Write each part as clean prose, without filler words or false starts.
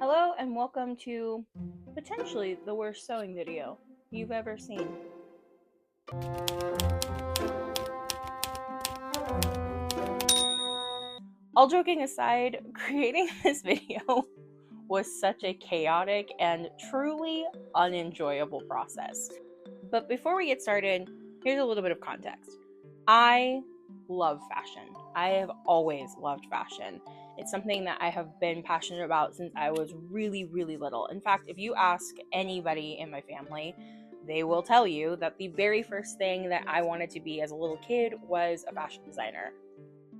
Hello and welcome to potentially the worst sewing video you've ever seen. All joking aside, creating this video was such a chaotic and truly unenjoyable process. But before we get started, here's a little bit of context. I love fashion. I have always loved fashion. It's something that I have been passionate about since I was really, really little. In fact, if you ask anybody in my family, they will tell you that the very first thing that I wanted to be as a little kid was a fashion designer.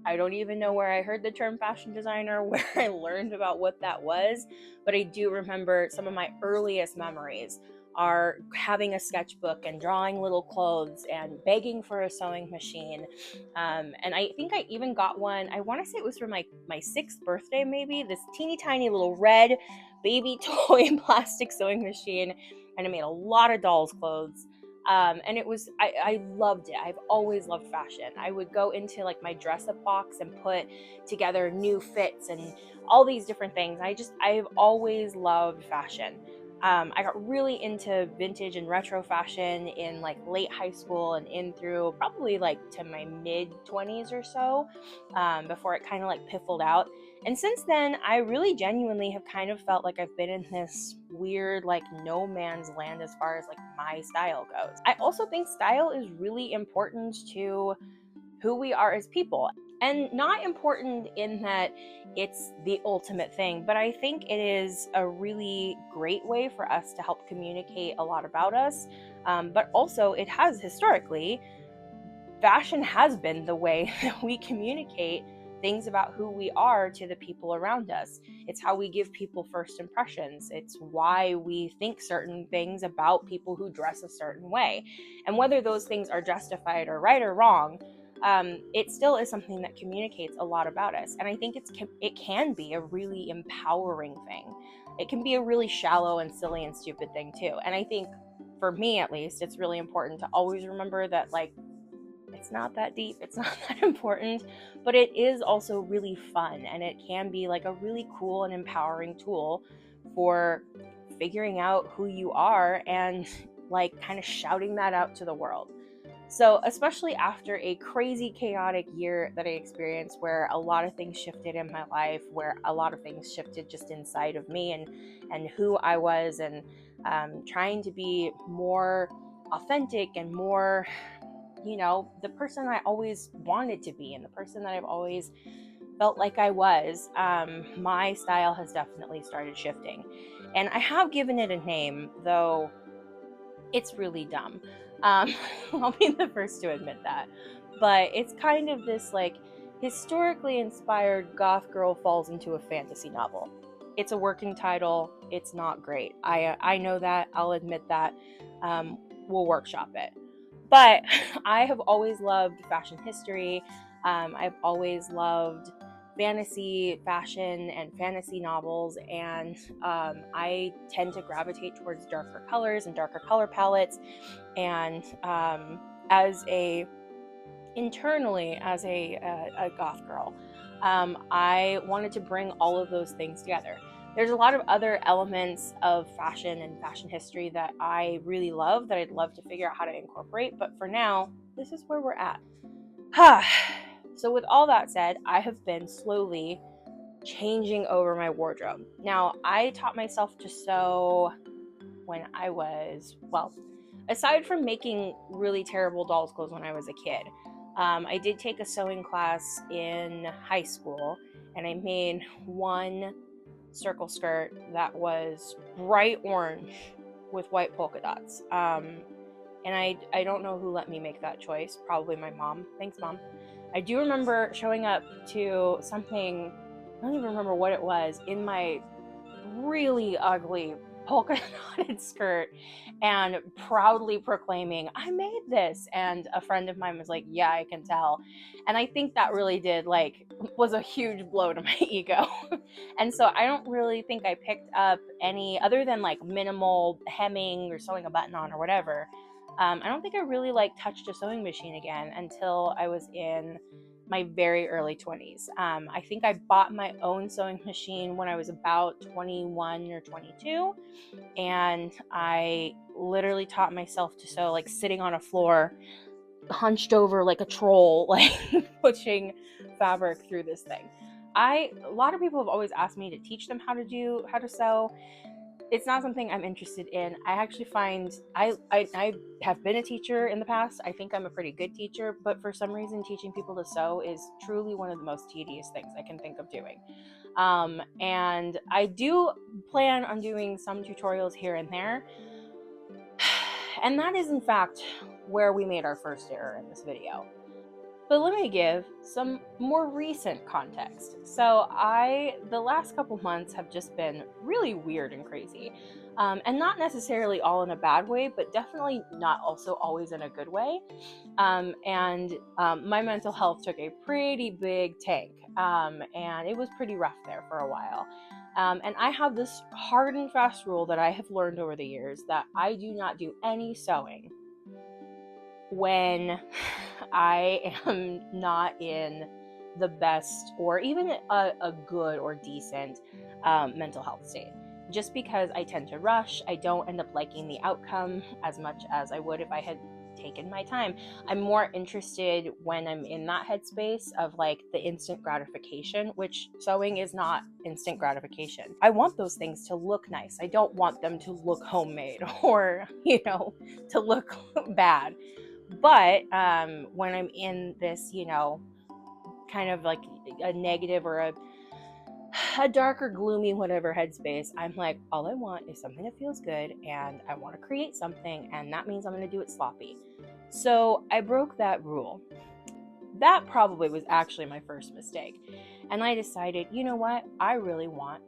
I don't even know where I heard the term fashion designer, where I learned about what that was, but I do remember some of my earliest memories are having a sketchbook and drawing little clothes and begging for a sewing machine. And I think I even got one, I want to say it was for my sixth birthday, maybe, this teeny tiny little red baby toy plastic sewing machine. And I made a lot of dolls' clothes. And I loved it. I've always loved fashion. I would go into like my dress up box and put together new fits and all these different things. I've always loved fashion. I got really into vintage and retro fashion in like late high school and in through probably like to my mid 20s or so, before it kind of like piffled out. And since then, I really genuinely have kind of felt like I've been in this weird, like, no man's land as far as like my style goes. I also think style is really important to who we are as people. And not important in that it's the ultimate thing, but I think it is a really great way for us to help communicate a lot about us. But also, it has historically, fashion has been the way that we communicate things about who we are to the people around us. It's how we give people first impressions. It's why we think certain things about people who dress a certain way. And whether those things are justified or right or wrong, it still is something that communicates a lot about us. And I think it can be a really empowering thing. It can be a really shallow and silly and stupid thing too. And I think, for me at least, it's really important to always remember that, like, it's not that deep, it's not that important, but it is also really fun, and it can be like a really cool and empowering tool for figuring out who you are and like kind of shouting that out to the world. So, especially after a crazy, chaotic year that I experienced, where a lot of things shifted in my life, where a lot of things shifted just inside of me and who I was, and trying to be more authentic and more, the person I always wanted to be and the person that I've always felt like I was, my style has definitely started shifting. And I have given it a name, though it's really dumb. I'll be the first to admit that. But it's kind of this like historically inspired goth girl falls into a fantasy novel. It's a working title. It's not great. I know that. I'll admit that. We'll workshop it. But I have always loved fashion history. I've always loved fantasy fashion and fantasy novels, and I tend to gravitate towards darker colors and darker color palettes. And internally, as a goth girl, I wanted to bring all of those things together. There's a lot of other elements of fashion and fashion history that I really love, that I'd love to figure out how to incorporate, but for now, this is where we're at. So with all that said, I have been slowly changing over my wardrobe. Now, I taught myself to sew when I was, well, aside from making really terrible doll's clothes when I was a kid, I did take a sewing class in high school, and I made one circle skirt that was bright orange with white polka dots. And I don't know who let me make that choice. Probably my mom. Thanks, Mom. I do remember showing up to something, I don't even remember what it was, in my really ugly polka dotted skirt and proudly proclaiming, I made this. And a friend of mine was like, yeah, I can tell. And I think that really was a huge blow to my ego. And so I don't really think I picked up any, other than like minimal hemming or sewing a button on or whatever. I don't think I really touched a sewing machine again until I was in my very early 20s. I think I bought my own sewing machine when I was about 21 or 22, and I literally taught myself to sew like sitting on a floor, hunched over like a troll, like pushing fabric through this thing. A lot of people have always asked me to teach them how to sew. It's not something I'm interested in. I actually find I have been a teacher in the past. I think I'm a pretty good teacher, but for some reason teaching people to sew is truly one of the most tedious things I can think of doing. And I do plan on doing some tutorials here and there. And that is in fact where we made our first error in this video. But let me give some more recent context. So the last couple months have just been really weird and crazy. And not necessarily all in a bad way, but definitely not also always in a good way. My mental health took a pretty big tank. And it was pretty rough there for a while. And I have this hard and fast rule that I have learned over the years that I do not do any sewing when I am not in the best or even a good or decent mental health state. Just because I tend to rush, I don't end up liking the outcome as much as I would if I had taken my time. I'm more interested when I'm in that headspace of like the instant gratification, which sewing is not instant gratification. I want those things to look nice. I don't want them to look homemade or, to look bad. But when I'm in this, kind of like a negative or a darker, gloomy, whatever headspace, I'm like, all I want is something that feels good, and I want to create something, and that means I'm going to do it sloppy. So I broke that rule. That probably was actually my first mistake. And I decided, you know what? I really want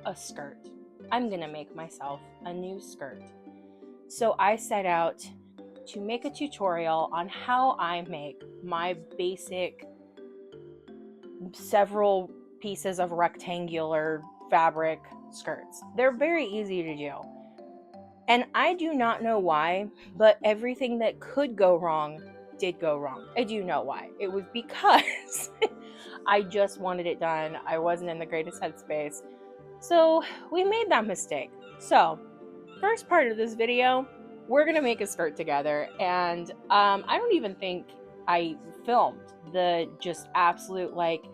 a skirt. I'm going to make myself a new skirt. So I set out to make a tutorial on how I make my basic several pieces of rectangular fabric skirts. They're very easy to do. And I do not know why, but everything that could go wrong did go wrong. I do know why. It was because I just wanted it done. I wasn't in the greatest headspace. So we made that mistake. So, first part of this video, we're gonna make a skirt together, and I don't even think I filmed the just absolute like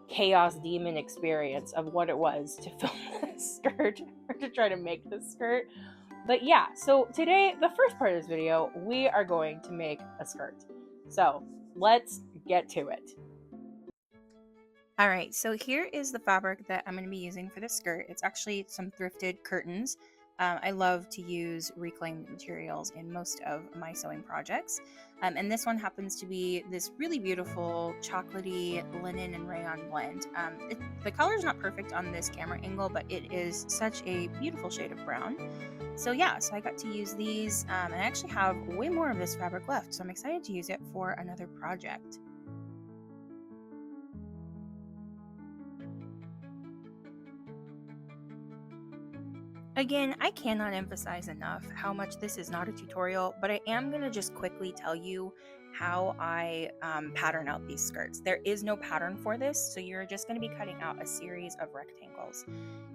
chaos demon experience of what it was to film this skirt or to try to make this skirt. But yeah, so today, the first part of this video, we are going to make a skirt. So let's get to it. All right, so here is the fabric that I'm going to be using for this skirt. It's actually some thrifted curtains. I love to use reclaimed materials in most of my sewing projects. And this one happens to be this really beautiful chocolatey linen and rayon blend. The color is not perfect on this camera angle, but it is such a beautiful shade of brown. So yeah, so I got to use these, and I actually have way more of this fabric left, so I'm excited to use it for another project. Again, I cannot emphasize enough how much this is not a tutorial, but I am going to just quickly tell you how I pattern out these skirts. There is no pattern for this, so you're just going to be cutting out a series of rectangles.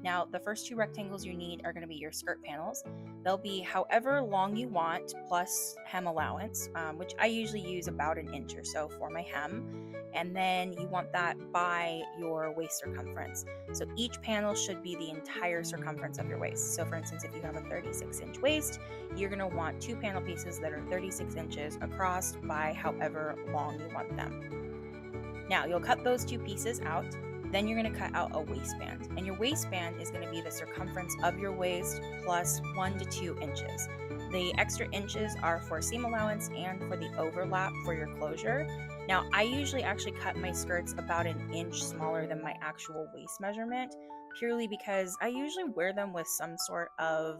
Now, the first two rectangles you need are going to be your skirt panels. They'll be however long you want plus hem allowance, which I usually use about 1 inch or so for my hem. And then you want that by your waist circumference. So each panel should be the entire circumference of your waist. So for instance, if you have a 36-inch waist, you're going to want 2 panel pieces that are 36 inches across by however long you want them. Now you'll cut those 2 pieces out. Then you're going to cut out a waistband. And your waistband is going to be the circumference of your waist plus 1 to 2 inches. The extra inches are for seam allowance and for the overlap for your closure. Now, I usually actually cut my skirts about 1 inch smaller than my actual waist measurement, purely because I usually wear them with some sort of,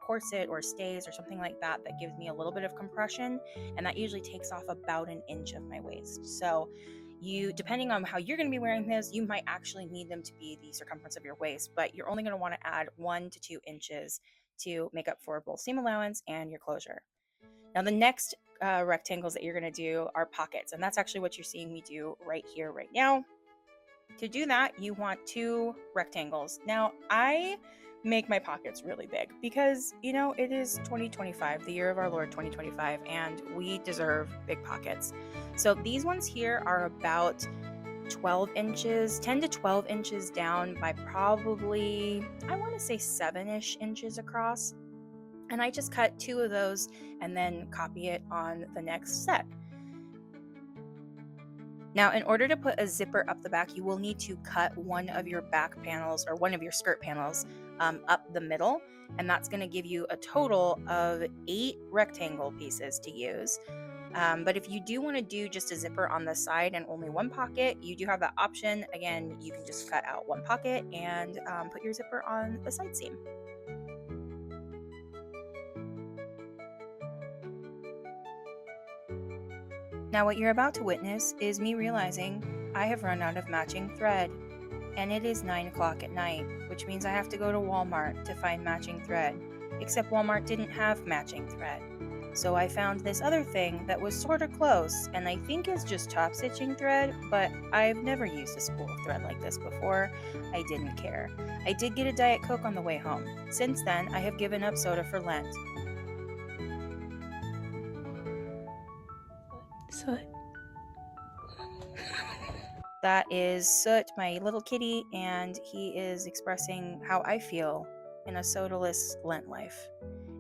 corset or stays or something like that that gives me a little bit of compression, and that usually takes off about 1 inch of my waist. So depending on how you're going to be wearing this, you might actually need them to be the circumference of your waist, but you're only going to want to add 1 to 2 inches to make up for both seam allowance and your closure. Now the next rectangles that you're going to do are pockets, and that's actually what you're seeing me do right here, right now. To do that, you want 2 rectangles. Now, I make my pockets really big because, it is 2025, the year of our Lord 2025, and we deserve big pockets. So these ones here are about 12 inches, 10 to 12 inches down by probably, I want to say 7-ish inches across. And I just cut 2 of those and then copy it on the next set. Now, in order to put a zipper up the back, you will need to cut one of your back panels or one of your skirt panels up the middle, and that's going to give you a total of 8 rectangle pieces to use. But if you do want to do just a zipper on the side and only one pocket, you do have that option. Again, you can just cut out one pocket and put your zipper on the side seam. Now, what you're about to witness is me realizing I have run out of matching thread, and it is 9 o'clock at night, which means I have to go to Walmart to find matching thread, except Walmart didn't have matching thread. So I found this other thing that was sort of close, and I think is just top stitching thread, but I've never used a spool of thread like this before. I didn't care. I did get a Diet Coke on the way home. Since then, I have given up soda for Lent. Soot. That is Soot, my little kitty, and he is expressing how I feel in a sodaless Lent life.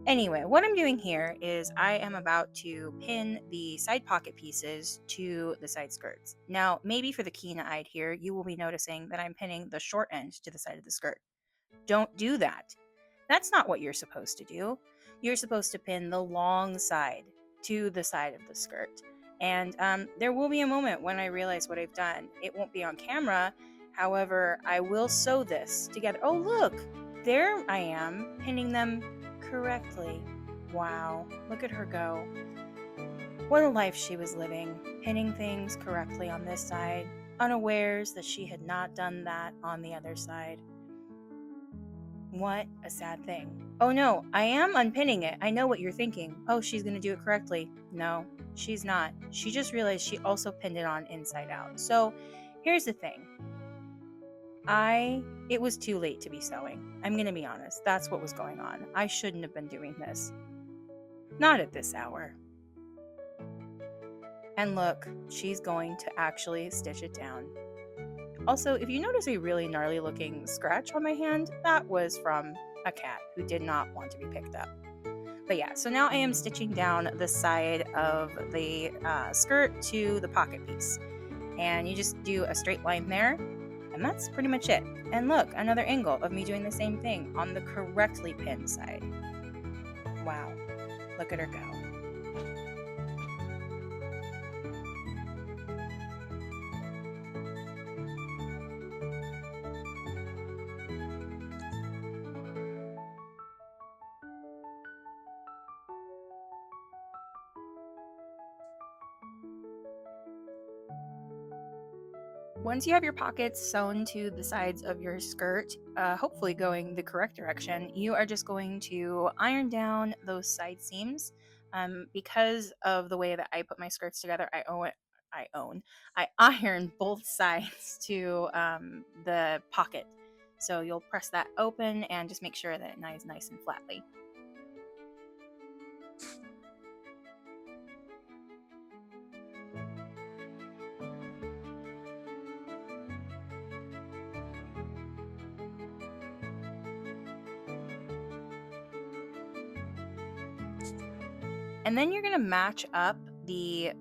Anyway, what I'm doing here is I am about to pin the side pocket pieces to the side skirts. Now, maybe for the keen-eyed here, you will be noticing that I'm pinning the short end to the side of the skirt. Don't do that. That's not what you're supposed to do. You're supposed to pin the long side to the side of the skirt. And there will be a moment when I realize what I've done. It won't be on camera. However, I will sew this together. Oh, look, there I am pinning them correctly. Wow, look at her go. What a life she was living, pinning things correctly on this side, unawares that she had not done that on the other side. What a sad thing. Oh no, I am unpinning it. I know what you're thinking. Oh, she's going to do it correctly. No, she's not. She just realized she also pinned it on inside out. So here's the thing. It was too late to be sewing. I'm going to be honest. That's what was going on. I shouldn't have been doing this. Not at this hour. And look, she's going to actually stitch it down. Also, if you notice a really gnarly looking scratch on my hand, that was from a cat who did not want to be picked up. But yeah, so now I am stitching down the side of the skirt to the pocket piece. And you just do a straight line there, and that's pretty much it. And look, another angle of me doing the same thing on the correctly pinned side. Wow, look at her go. Once you have your pockets sewn to the sides of your skirt, hopefully going the correct direction, you are just going to iron down those side seams. Because of the way that I put my skirts together, I iron both sides to the pocket. So you'll press that open and just make sure that it lies nice and flatly. And then you're going to match up the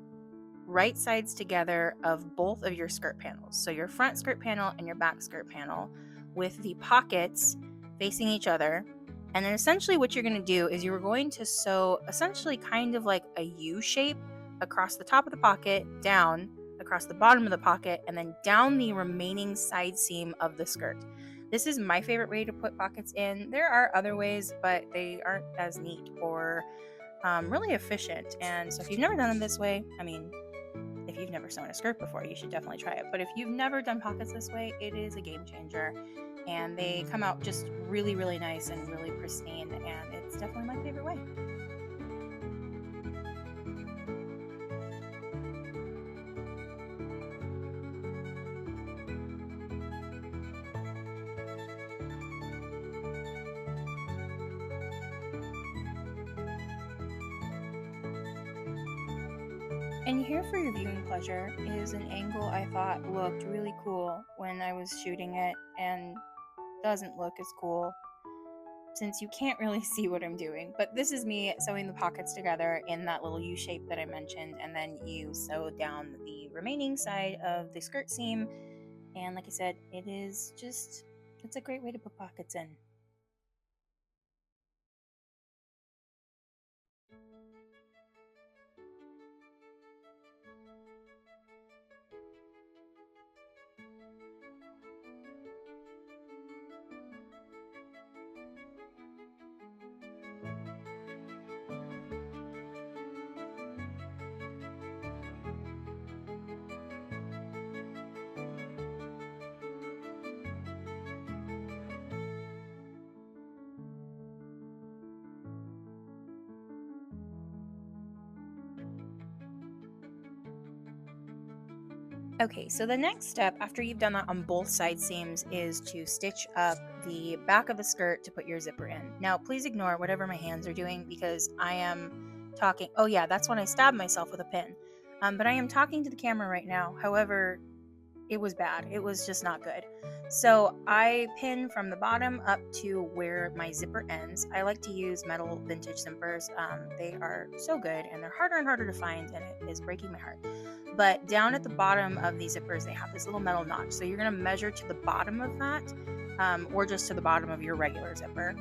right sides together of both of your skirt panels. So your front skirt panel and your back skirt panel with the pockets facing each other. And then essentially what you're going to do is you're going to sew essentially kind of like a U shape across the top of the pocket, down across the bottom of the pocket, and then down the remaining side seam of the skirt. This is my favorite way to put pockets in. There are other ways, but they aren't as neat or really efficient. And so if you've never done them this way, I mean, if you've never sewn a skirt before, you should definitely try it. But if you've never done pockets this way, it is a game changer. And they come out just really, really nice and really pristine. And it's definitely my favorite way. And here for your viewing pleasure is an angle I thought looked really cool when I was shooting it and doesn't look as cool since you can't really see what I'm doing. But this is me sewing the pockets together in that little U shape that I mentioned, and then you sew down the remaining side of the skirt seam. And like I said, it's a great way to put pockets in. Okay, so the next step after you've done that on both side seams is to stitch up the back of the skirt to put your zipper in. Now, please ignore whatever my hands are doing because I am talking. Oh yeah, that's when I stabbed myself with a pin. But I am talking to the camera right now. However, it was bad. It was just not good. So I pin from the bottom up to where my zipper ends. I like to use metal vintage zippers. They are so good and they're harder and harder to find, and it is breaking my heart. But down at the bottom of these zippers, they have this little metal notch. So you're going to measure to the bottom of that, or just to the bottom of your regular zipper.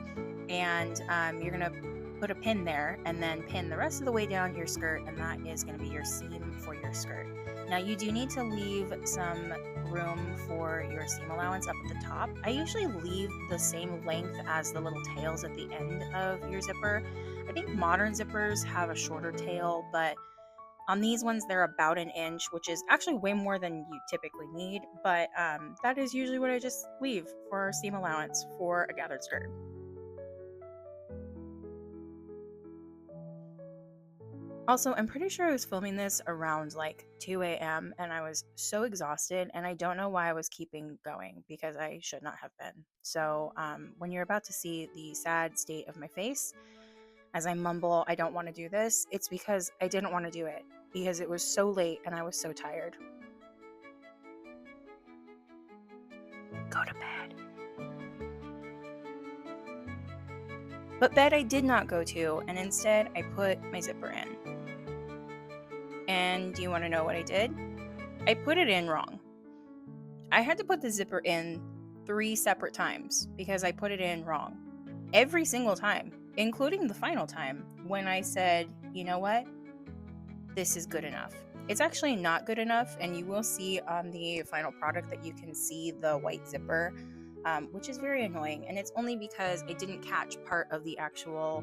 And you're going to put a pin there and then pin the rest of the way down your skirt, and that is going to be your seam for your skirt. Now you do need to leave some room for your seam allowance up at the top. I usually leave the same length as the little tails at the end of your zipper. I think modern zippers have a shorter tail, but on these ones they're about an inch, which is actually way more than you typically need, but that is usually what I just leave for seam allowance for a gathered skirt. Also, I'm pretty sure I was filming this around like 2 a.m. and I was so exhausted, and I don't know why I was keeping going because I should not have been. So, when you're about to see the sad state of my face as I mumble, I don't want to do this, it's because I didn't want to do it because it was so late and I was so tired. Go to bed. But bed I did not go to, and instead I put my zipper in. And do you want to know what I did? I put it in wrong. I had to put the zipper in 3 separate times because I put it in wrong. Every single time, including the final time when I said, you know what? This is good enough. It's actually not good enough, and you will see on the final product that you can see the white zipper, which is very annoying. And it's only because I didn't catch part of the actual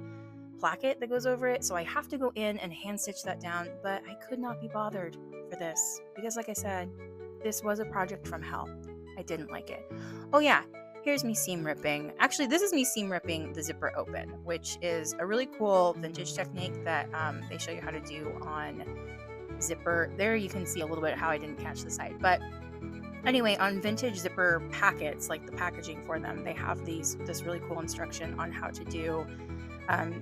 placket that goes over it, so I have to go in and hand stitch that down, but I could not be bothered for this because, like I said, this was a project from hell. I didn't like it. Oh yeah, here's me seam ripping. Actually, this is me seam ripping the zipper open, which is a really cool vintage technique that they show you how to do on zipper. There you can see a little bit how I didn't catch the side, but anyway, on vintage zipper packets, like the packaging for them, they have this really cool instruction on how to do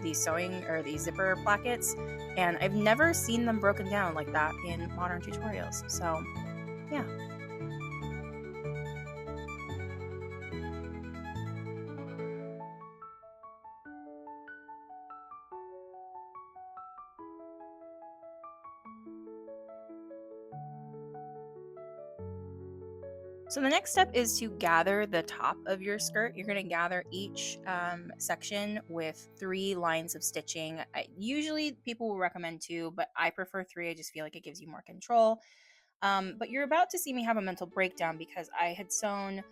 these sewing or these zipper plackets, and I've never seen them broken down like that in modern tutorials. So yeah. So the next step is to gather the top of your skirt. You're going to gather each section with 3 lines of stitching. Usually people will recommend 2, but I prefer 3. I just feel like it gives you more control. But you're about to see me have a mental breakdown because I had sewn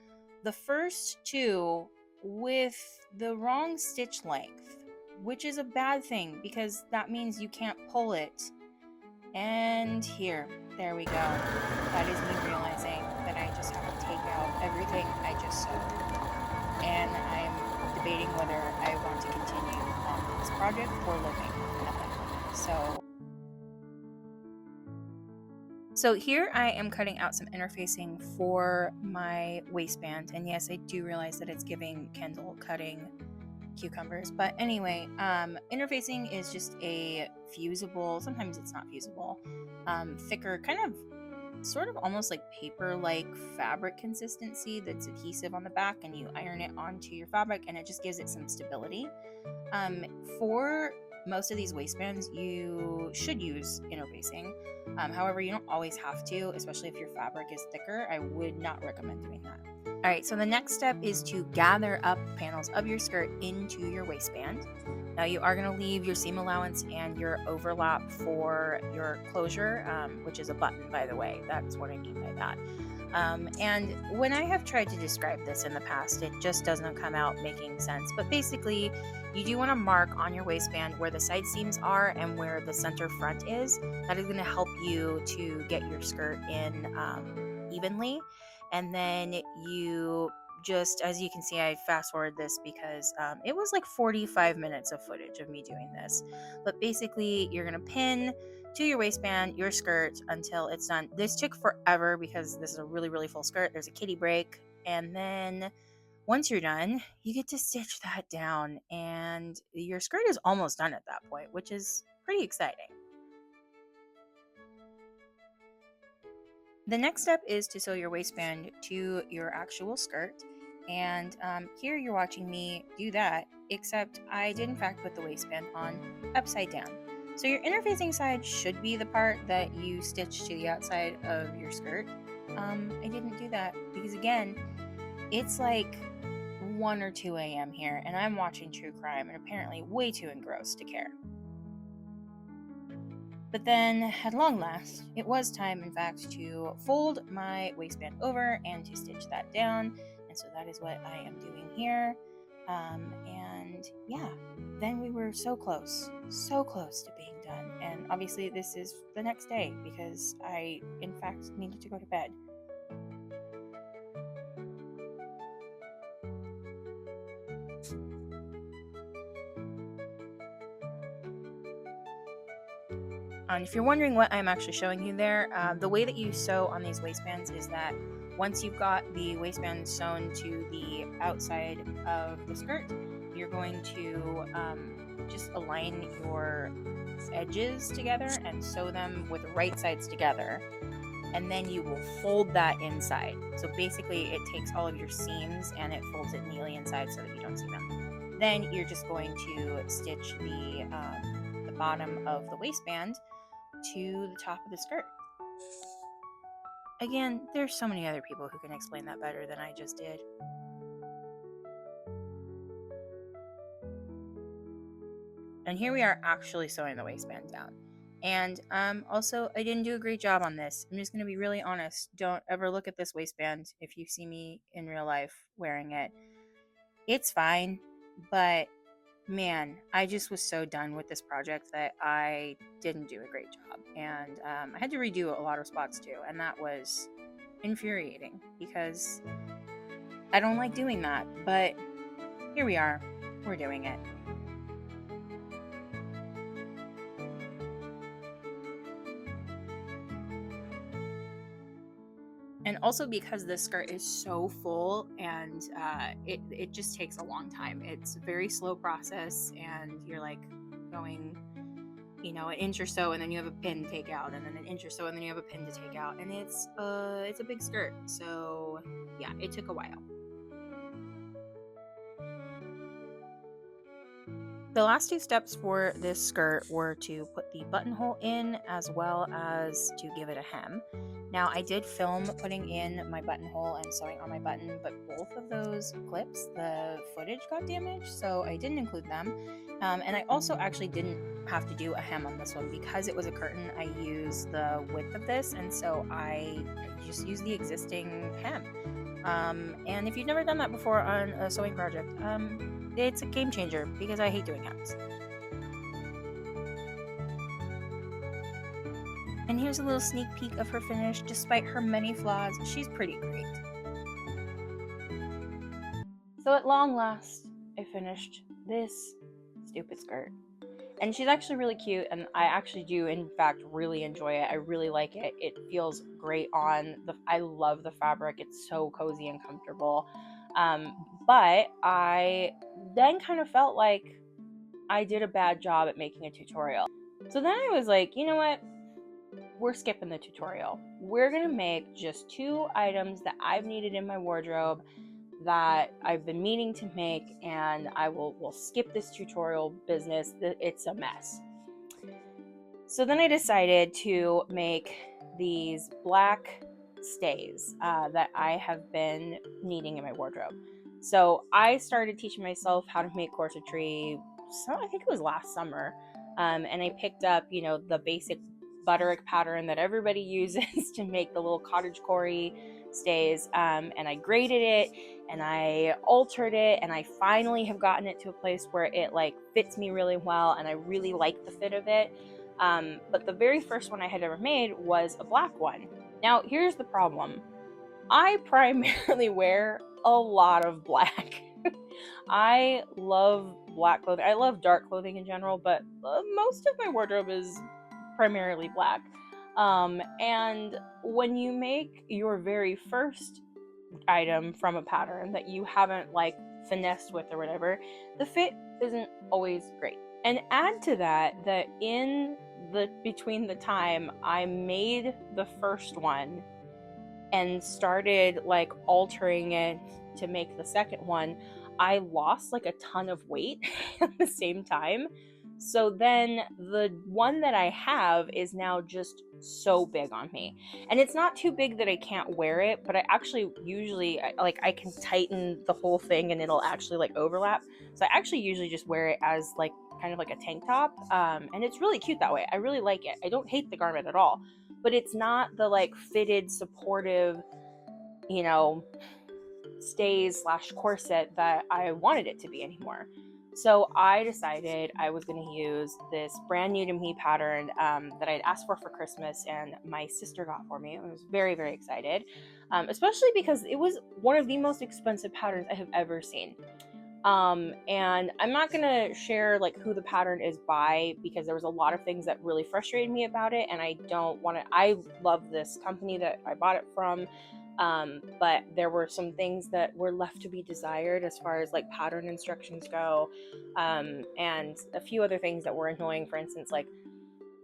the first 2 with the wrong stitch length, which is a bad thing because that means you can't pull it. And there we go. That is me realizing that I just have to take out everything I just sewed. And I'm debating whether I want to continue on this project or living nothing. So here I am cutting out some interfacing for my waistband. And yes, I do realize that it's giving Kendall cutting cucumbers. But anyway, interfacing is just a fusible, sometimes it's not fusible, thicker, kind of sort of almost like paper-like fabric consistency that's adhesive on the back, and you iron it onto your fabric and it just gives it some stability. For most of these waistbands, you should use interfacing. However, you don't always have to, especially if your fabric is thicker. I would not recommend doing that. All right, so the next step is to gather up panels of your skirt into your waistband. Now you are going to leave your seam allowance and your overlap for your closure, which is a button, by the way. That's what I mean by that. And when I have tried to describe this in the past, it just doesn't come out making sense. But basically, you do want to mark on your waistband where the side seams are and where the center front is. That is going to help you to get your skirt in evenly. And then you just, as you can see, I fast forward this because it was like 45 minutes of footage of me doing this. But basically, you're going to pin to your waistband your skirt until it's done. This took forever because this is a really, really full skirt. There's a kitty break. And then once you're done, you get to stitch that down. And your skirt is almost done at that point, which is pretty exciting. The next step is to sew your waistband to your actual skirt. And here you're watching me do that, except I did in fact put the waistband on upside down. So your interfacing side should be the part that you stitch to the outside of your skirt. I didn't do that because, again, it's like 1 or 2 a.m. here, and I'm watching true crime and apparently way too engrossed to care. But then, at long last, it was time, in fact, to fold my waistband over and to stitch that down. And so that is what I am doing here. And yeah, then we were so close to being done. And obviously, this is the next day because I, in fact, needed to go to bed. And if you're wondering what I'm actually showing you there, the way that you sew on these waistbands is that once you've got the waistband sewn to the outside of the skirt, you're going to just align your edges together and sew them with the right sides together. And then you will fold that inside. So basically, it takes all of your seams and it folds it neatly inside so that you don't see them. Then you're just going to stitch the bottom of the waistband to the top of the skirt. Again, there's so many other people who can explain that better than I just did. And here we are actually sewing the waistband down. And also, I didn't do a great job on this. I'm just going to be really honest. Don't ever look at this waistband if you see me in real life wearing it. It's fine, but man, I just was so done with this project that I didn't do a great job. And I had to redo a lot of spots too. And that was infuriating because I don't like doing that. But here we are. We're doing it. And also because this skirt is so full and it just takes a long time. It's a very slow process and you're like going, an inch or so and then you have a pin to take out and then an inch or so and then you have a pin to take out. And it's a big skirt. So yeah, it took a while. The last 2 steps for this skirt were to put the buttonhole in as well as to give it a hem. Now, I did film putting in my buttonhole and sewing on my button, but both of those clips, the footage got damaged, so I didn't include them. And I also actually didn't have to do a hem on this one because it was a curtain. I used the width of this, and so I just used the existing hem. And if you've never done that before on a sewing project, it's a game changer because I hate doing hems. And here's a little sneak peek of her finish. Despite her many flaws, she's pretty great. So at long last, I finished this stupid skirt. And she's actually really cute, and I actually do, in fact, really enjoy it. I really like it. It feels great on. I love the fabric. It's so cozy and comfortable. But I then kind of felt like I did a bad job at making a tutorial. So then I was like, you know what? We're skipping the tutorial. We're going to make just 2 items that I've needed in my wardrobe that I've been meaning to make, and we'll skip this tutorial business. It's a mess. So then I decided to make these black stays that I have been needing in my wardrobe. So I started teaching myself how to make corsetry. So I think it was last summer, and I picked up, the basic butterick pattern that everybody uses to make the little cottagecore stays, and I graded it and I altered it, and I finally have gotten it to a place where it like fits me really well, and I really like the fit of it. But the very first one I had ever made was a black one. Now, here's the problem. I primarily wear a lot of black. I love black clothing. I love dark clothing in general, but most of my wardrobe is primarily black. And when you make your very first item from a pattern that you haven't like finessed with or whatever, the fit isn't always great. And add to that in the between the time I made the first one and started like altering it to make the second one, I lost like a ton of weight at the same time. So then the one that I have is now just so big on me. And it's not too big that I can't wear it, but I actually usually I can tighten the whole thing and it'll actually like overlap. So I actually usually just wear it as like kind of like a tank top. And it's really cute that way. I really like it. I don't hate the garment at all, but it's not the like fitted, supportive, stays / corset that I wanted it to be anymore. So I decided I was going to use this brand new to me pattern that I'd asked for Christmas, and my sister got for me. I was very, very excited, especially because it was one of the most expensive patterns I have ever seen. And I'm not going to share like who the pattern is by, because there was a lot of things that really frustrated me about it, and I don't want to. I love this company that I bought it from. But there were some things that were left to be desired as far as like pattern instructions go, and a few other things that were annoying. For instance, like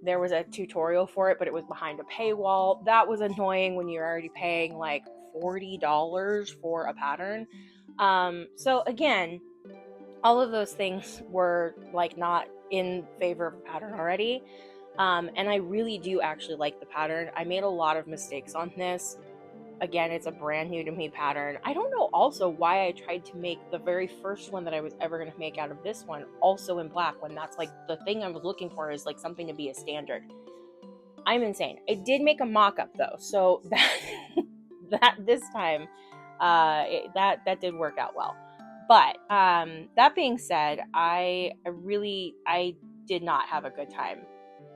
there was a tutorial for it, but it was behind a paywall. That was annoying when you're already paying like $40 for a pattern. So again, all of those things were like not in favor of a pattern already. And I really do actually like the pattern. I made a lot of mistakes on this. Again, it's a brand new to me pattern. I don't know also why I tried to make the very first one that I was ever going to make out of this one also in black, when that's like the thing I was looking for is like something to be a standard. I'm insane. I did make a mock-up though, so that this time that did work out well. But that being said, I did not have a good time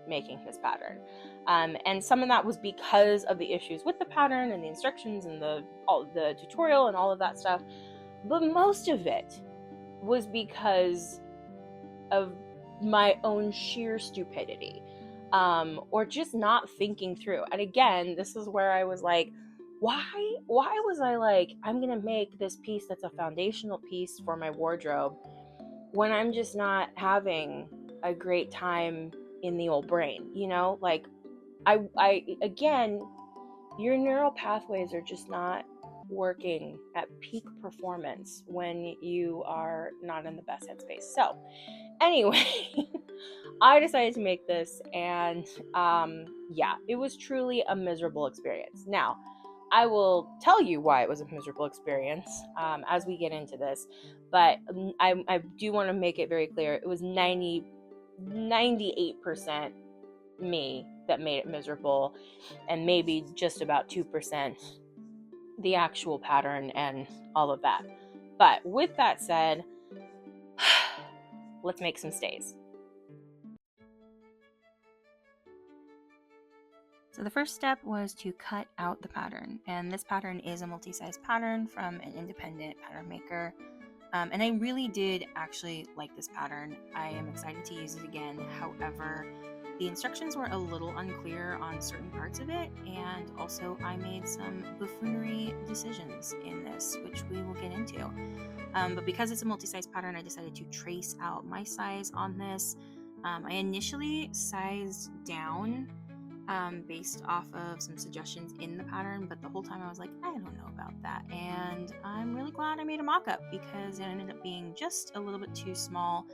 making this pattern. And some of that was because of the issues with the pattern and the instructions and the tutorial and all of that stuff. But most of it was because of my own sheer stupidity, or just not thinking through. And again, this is where I was like, why was I like, I'm gonna make this piece that's a foundational piece for my wardrobe when I'm just not having a great time in the old brain, like I again, your neural pathways are just not working at peak performance when you are not in the best headspace. So anyway, I decided to make this, and yeah, it was truly a miserable experience. Now, I will tell you why it was a miserable experience as we get into this, but I do want to make it very clear. It was 98% me that made it miserable, and maybe just about 2% the actual pattern and all of that. But with that said, let's make some stays. So the first step was to cut out the pattern, and this pattern is a multi-size pattern from an independent pattern maker. And I really did actually like this pattern. I am excited to use it again. However, The instructions were a little unclear on certain parts of it, and also I made some buffoonery decisions in this, which we will get into. But because it's a multi-size pattern, I decided to trace out my size on this. I initially sized down based off of some suggestions in the pattern, but the whole time I was like, I don't know about that. And I'm really glad I made a mock-up because it ended up being just a little bit too small,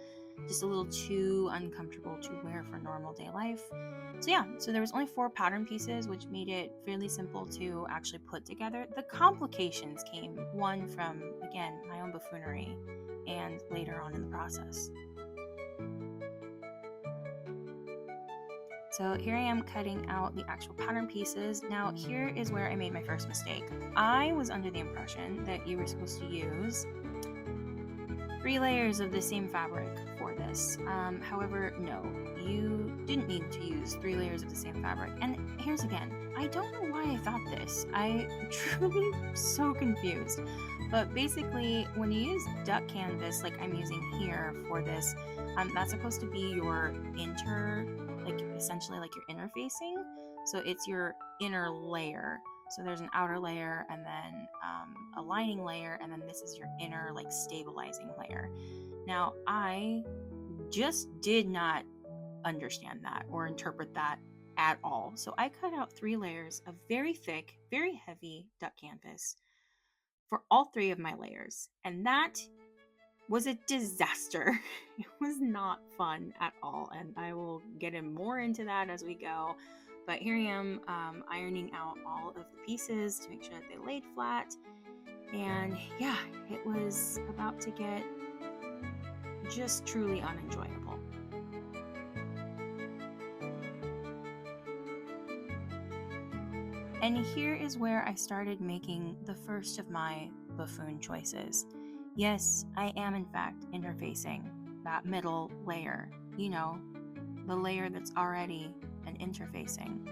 just a little too uncomfortable to wear for normal day life. So yeah, so there was only 4 pattern pieces, which made it fairly simple to actually put together. The complications came, one, from, again, my own buffoonery, and later on in the process. So here I am cutting out the actual pattern pieces. Now here is where I made my first mistake. I was under the impression that you were supposed to use 3 layers of the same fabric for this. However, no, you didn't need to use 3 layers of the same fabric. And here's again, I don't know why I thought this. I truly so confused. But basically, when you use duck canvas like I'm using here for this, that's supposed to be your essentially like your interfacing. So it's your inner layer. So there's an outer layer and then a lining layer, and then this is your inner like stabilizing layer. Now I just did not understand that or interpret that at all. So I cut out 3 layers of very thick, very heavy duck canvas for all 3 of my layers, and that was a disaster. It was not fun at all, and I will get more into that as we go. But here I am ironing out all of the pieces to make sure that they laid flat, and yeah, it was about to get just truly unenjoyable. And here is where I started making the first of my buffoon choices. Yes, I am in fact interfacing that middle layer, the layer that's already an interfacing.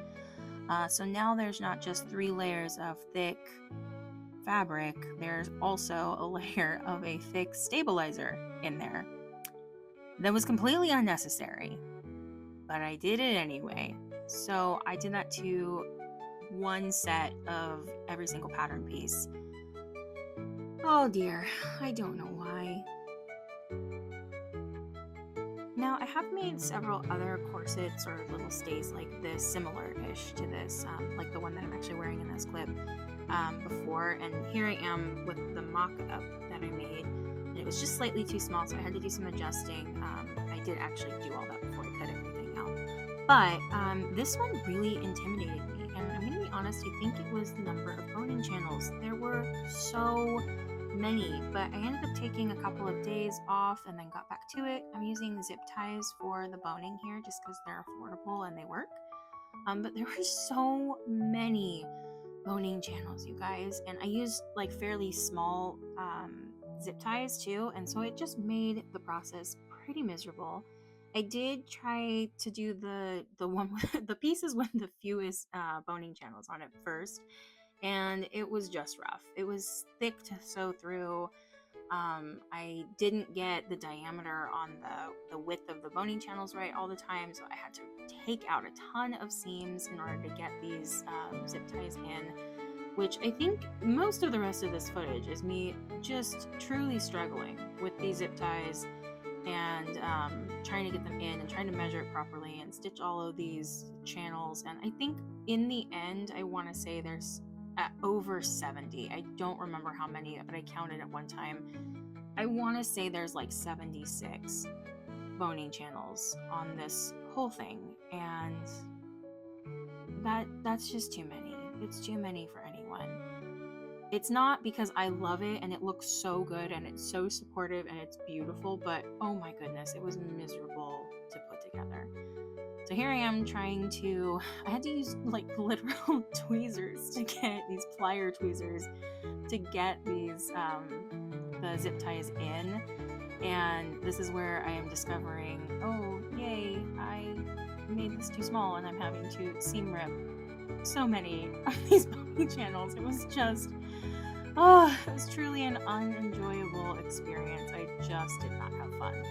So now there's not just 3 layers of thick fabric, there's also a layer of a thick stabilizer in there. That was completely unnecessary, but I did it anyway. So I did that to 1 set of every single pattern piece. Oh dear, I don't know why. Now, I have made several other corsets or little stays like this, similar-ish to this, like the one that I'm actually wearing in this clip before, and here I am with the mock-up that I made, and it was just slightly too small, so I had to do some adjusting. I did actually do all that before I cut everything out, but this one really intimidated me, and I'm going to be honest, I think it was the number of boning channels. There were so many, but I ended up taking a couple of days off and then got back to it. I'm using zip ties for the boning here just because they're affordable and they work. But there were so many boning channels, you guys, and I used like fairly small zip ties too, and so it just made the process pretty miserable. I did try to do the one with the pieces with the fewest boning channels on it first, and it was just rough. It was thick to sew through. I didn't get the diameter on the width of the boning channels right all the time, so I had to take out a ton of seams in order to get these zip ties in, which I think most of the rest of this footage is me just truly struggling with these zip ties and trying to get them in and trying to measure it properly and stitch all of these channels. And I think in the end, I want to say there's over 70. I don't remember how many, but I counted at one time. I want to say there's like 76 boning channels on this whole thing, and that's just too many. It's too many for anyone. It's not because I love it and it looks so good and it's so supportive and it's beautiful, but oh my goodness, it was miserable to put together. So here I am I had to use like literal tweezers to get these plier tweezers to get these, the zip ties in. And this is where I am discovering, oh yay, I made this too small and I'm having to seam rip so many of these boning channels. It was just, it was truly an unenjoyable experience. I just did not have fun.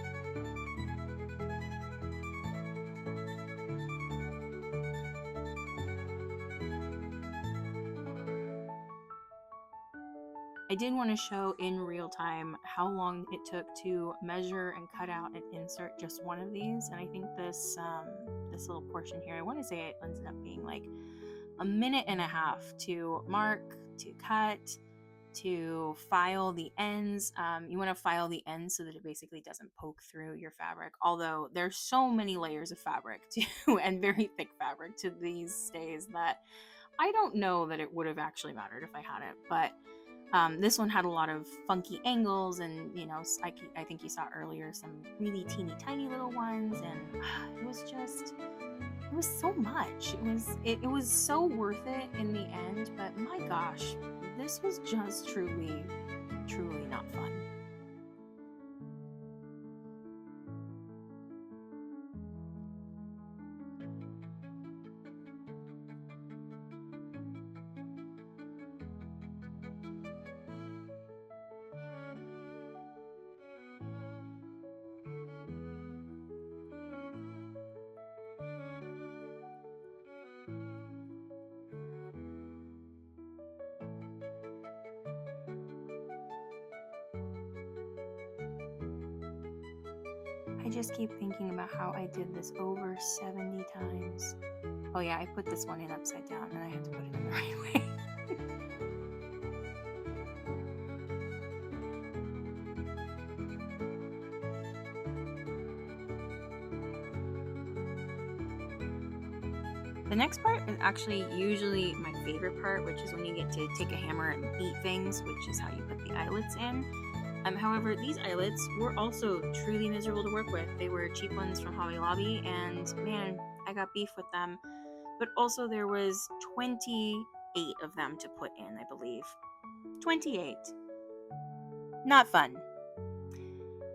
I did want to show in real time how long it took to measure and cut out and insert just one of these, and I think this little portion here, I want to say it ends up being like a minute and a half to mark, to cut, to file the ends. You want to file the ends so that it basically doesn't poke through your fabric, although there's so many layers of fabric too and very thick fabric to these stays that I don't know that it would have actually mattered if I had it. But this one had a lot of funky angles, and I think you saw earlier some really teeny tiny little ones, and it was so much. It was so worth it in the end, but my gosh, this was just truly not fun. I just keep thinking about how I did this over 70 times. Oh yeah, I put this one in upside down and I had to put it in the right way. The next part is actually usually my favorite part, which is when you get to take a hammer and beat things, which is how you put the eyelets in. However, these eyelets were also truly miserable to work with. They were cheap ones from Hobby Lobby, and man, I got beef with them. But also there was 28 of them to put in, I believe. 28. Not fun.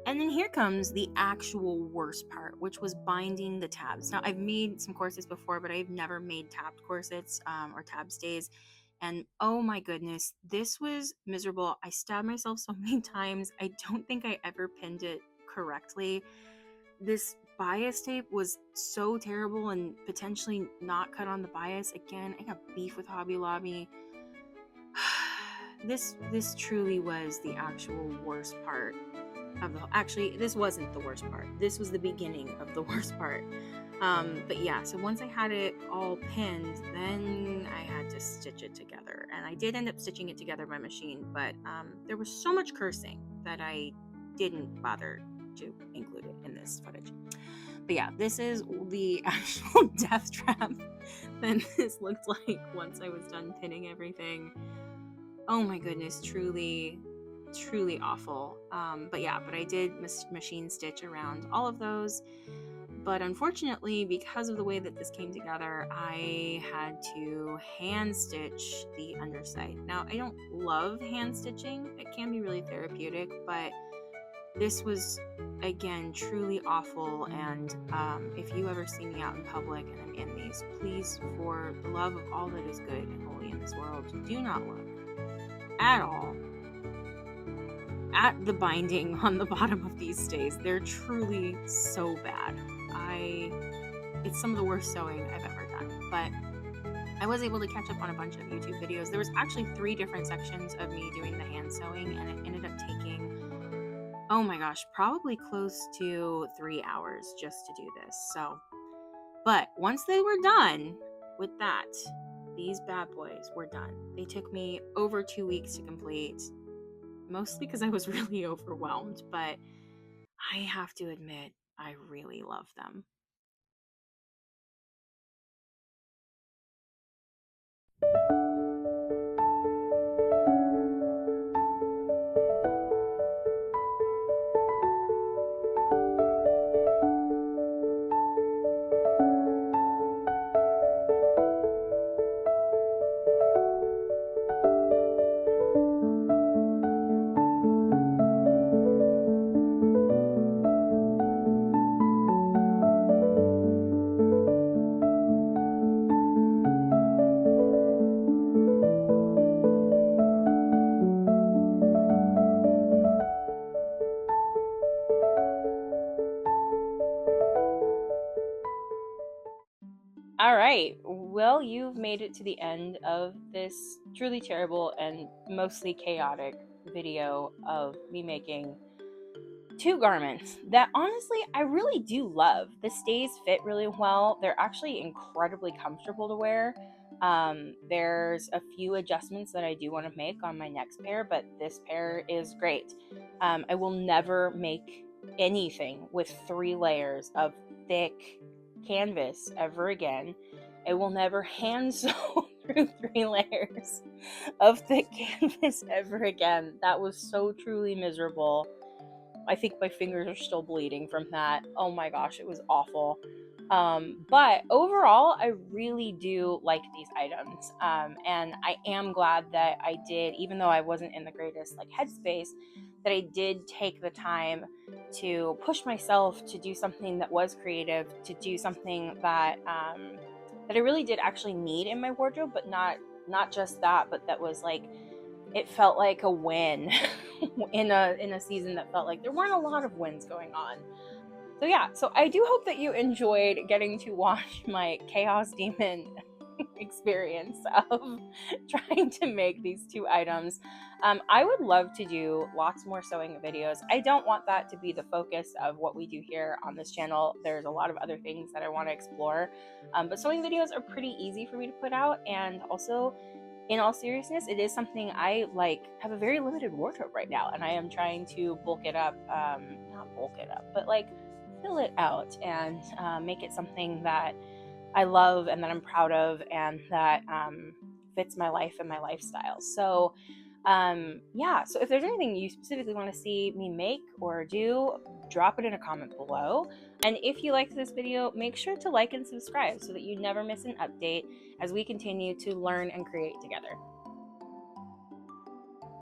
And then here comes the actual worst part, which was binding the tabs. Now, I've made some corsets before, but I've never made tabbed corsets or tab stays. And oh my goodness, this was miserable. I stabbed myself so many times. I don't think I ever pinned it correctly. This bias tape was so terrible and potentially not cut on the bias. Again, I got beef with Hobby Lobby. This truly was the actual worst part of the, actually, this wasn't the worst part. This was the beginning of the worst part. But yeah, so once I had it all pinned, then I had to stitch it together. And I did end up stitching it together by machine, but there was so much cursing that I didn't bother to include it in this footage. But yeah, this is the actual death trap that this looked like once I was done pinning everything. Oh my goodness, truly awful. But I did machine stitch around all of those. But unfortunately, because of the way that this came together, I had to hand stitch the underside. Now, I don't love hand stitching. It can be really therapeutic, but this was, again, truly awful. And if you ever see me out in public and I'm in these, please, for the love of all that is good and holy in this world, do not look at all at the binding on the bottom of these stays. They're truly so bad. It's some of the worst sewing I've ever done, but I was able to catch up on a bunch of YouTube videos. There was actually 3 different sections of me doing the hand sewing, and it ended up taking, oh my gosh, probably close to 3 hours just to do this. So, but once they were done with that, these bad boys were done. They took me over 2 weeks to complete, mostly because I was really overwhelmed, but I have to admit, I really love them. All right, well, you've made it to the end of this truly terrible and mostly chaotic video of me making 2 garments that honestly I really do love. The stays fit really well. They're actually incredibly comfortable to wear. There's a few adjustments that I do want to make on my next pair, but this pair is great. I will never make anything with 3 layers of thick canvas ever again. I will never hand sew through 3 layers of thick canvas ever again. That was so truly miserable. I think my fingers are still bleeding from that. Oh my gosh, it was awful. But overall, I really do like these items. And I am glad that I did, even though I wasn't in the greatest like headspace, that I did take the time to push myself to do something that was creative, to do something that that I really did actually need in my wardrobe, but not just that, but that was like, it felt like a win in a season that felt like there weren't a lot of wins going on. So yeah, so I do hope that you enjoyed getting to watch my chaos demon experience of trying to make these 2 items. I would love to do lots more sewing videos. I don't want that to be the focus of what we do here on this channel. There's a lot of other things that I want to explore, but sewing videos are pretty easy for me to put out, and also, in all seriousness, it is something I like. Have a very limited wardrobe right now, and I am trying to bulk it up, not bulk it up, but like fill it out and make it something that I love and that I'm proud of and that fits my life and my lifestyle. So yeah, so if there's anything you specifically want to see me make or do, drop it in a comment below. And if you liked this video, make sure to like and subscribe so that you never miss an update as we continue to learn and create together.